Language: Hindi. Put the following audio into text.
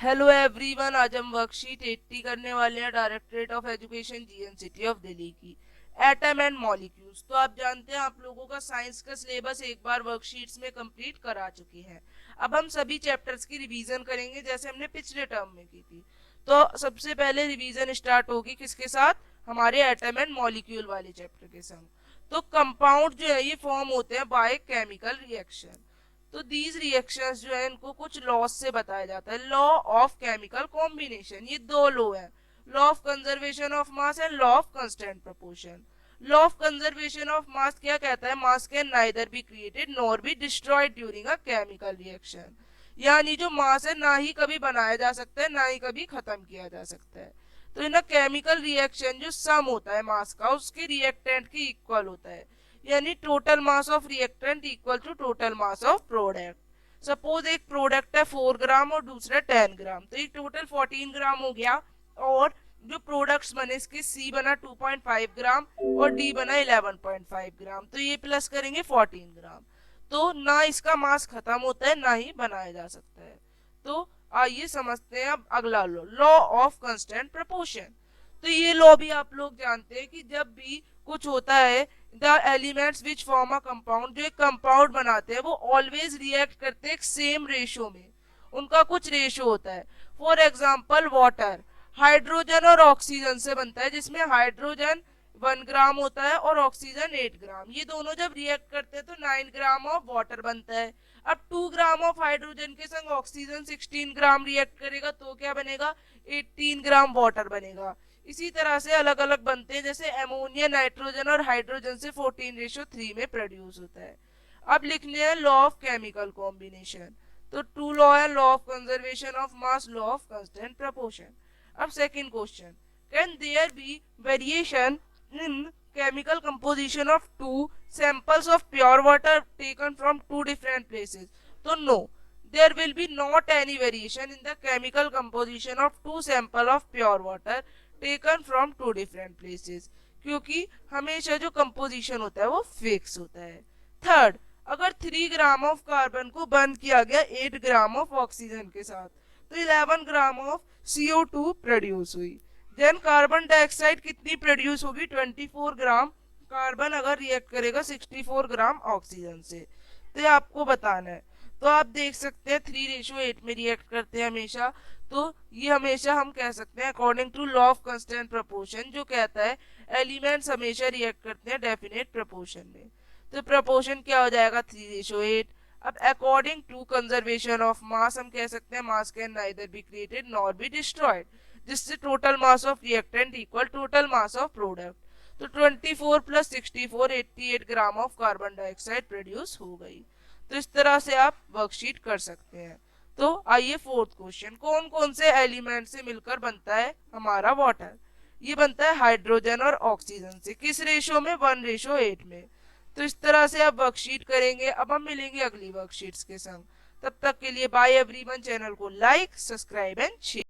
हेलो एवरीवन, आज हम वर्कशीट 80 करने वाले हैं directorate of education GNCT of Delhi की एटम एंड मॉलिक्यूल्स। तो आप जानते हैं आप लोगों का साइंस का सिलेबस एक बार वर्कशीट्स में कंप्लीट करा चुके हैं। अब हम सभी चैप्टर्स की रिवीजन करेंगे जैसे हमने पिछले टर्म में की थी। तो सबसे पहले रिवीजन स्टार्ट होगी किसके साथ? हमारे एटम एंड मॉलिक्यूल वाले चैप्टर के संग। तो कंपाउंड जो है ये फॉर्म होते हैं बाय केमिकल रिएक्शन। तो दीज रिएक्शंस जो है इनको कुछ लॉस से बताया जाता है। लॉ ऑफ केमिकल कॉम्बिनेशन, ये दो लॉ है, law of conservation of mass and law of constant proportion. Law of conservation of मास क्या कहता है? मास can neither be created nor be destroyed during a chemical reaction. यानी जो मास है ना ही कभी बनाया जा सकता है ना ही कभी खत्म किया जा सकता है। तो इन केमिकल रिएक्शन जो सम होता है मास का उसके रिएक्टेंट के इक्वल होता है। यानी total mass of reactant equal to total mass of product. Suppose एक प्रोडक्ट है 4 ग्राम और दूसरा 10 ग्राम, तो एक टोटल 14 ग्राम हो गया। और जो प्रोडक्ट्स बने इसके C बना 2.5 ग्राम और D बना 11.5 ग्राम, तो ये प्लस करेंगे 14 ग्राम। तो ना इसका मास खत्म होता है ना ही बनाया जा सकता है। तो आइए समझते हैं अब अगला law, law of constant proportion. तो ये लॉ भी आप लोग जानते हैं कि जब भी कुछ होता है, the elements which form a compound, जो एक कंपाउंड बनाते हैं वो ऑलवेज रिएक्ट करते हैं एक सेम रेशो में, उनका कुछ रेशो होता है। फॉर एग्जाम्पल वाटर हाइड्रोजन और ऑक्सीजन से बनता है, जिसमें हाइड्रोजन 1 ग्राम होता है और ऑक्सीजन 8 ग्राम। ये दोनों जब रिएक्ट करते हैं तो 9 ग्राम ऑफ वाटर बनता है। अब 2 ग्राम ऑफ हाइड्रोजन के संग ऑक्सीजन 16 ग्राम रिएक्ट करेगा तो क्या बनेगा? 18 ग्राम वाटर बनेगा। इसी तरह से अलग अलग बनते हैं, जैसे एमोनिया नाइट्रोजन और हाइड्रोजन से 14:3 में प्रोड्यूस होता है। अब लिखने हैं लॉ ऑफ केमिकल कॉम्बिनेशन। तो टू लॉ है, law of conservation of mass, law of constant proportion. अब second question, can there be variation in chemical composition of two samples of pure water taken from two different places? तो no, there will be not any variation in the chemical composition of two sample of pure water taken from two different places, क्योंकि हमेशा जो कंपोजिशन होता है वो फिक्स होता है। थर्ड, अगर 3 ग्राम ऑफ कार्बन को बर्न किया गया 8 ग्राम ऑफ ऑक्सीजन के साथ, तो 11 ग्राम ऑफ CO2 प्रोड्यूस हुई। देन कार्बन डाइऑक्साइड कितनी प्रोड्यूस होगी? 24 ग्राम कार्बन अगर रिएक्ट करेगा 64 ग्राम ऑक्सीजन से। तो ये आपको बताना है। तो आप देख सकते हैं 3:8 में रिएक्ट करते हैं हमेशा। तो ये हमेशा हम कह सकते हैं according to law of constant proportion, जो कहता है एलिमेंट्स हमेशा रिएक्ट करते हैं डेफिनेट प्रोपोर्शन में। तो प्रोपोर्शन क्या हो जाएगा? 3:8। अब according to conservation of mass हम कह सकते हैं mass can neither be created nor be destroyed, जिससे total mass of reactant equal total mass of product. तो 24 plus 64 88 gram of carbon dioxide produce हो गई। तो इस तरह से आप वर्कशीट कर सकते हैं। तो आइए फोर्थ क्वेश्चन, कौन कौन से एलिमेंट से मिलकर बनता है हमारा वाटर? ये बनता है हाइड्रोजन और ऑक्सीजन से। किस रेशो में? 1:8 में। तो इस तरह से आप वर्कशीट करेंगे। अब हम मिलेंगे अगली वर्कशीट्स के संग। तब तक के लिए बाय एवरीवन। चैनल को लाइक, सब्सक्राइब एंड शेयर।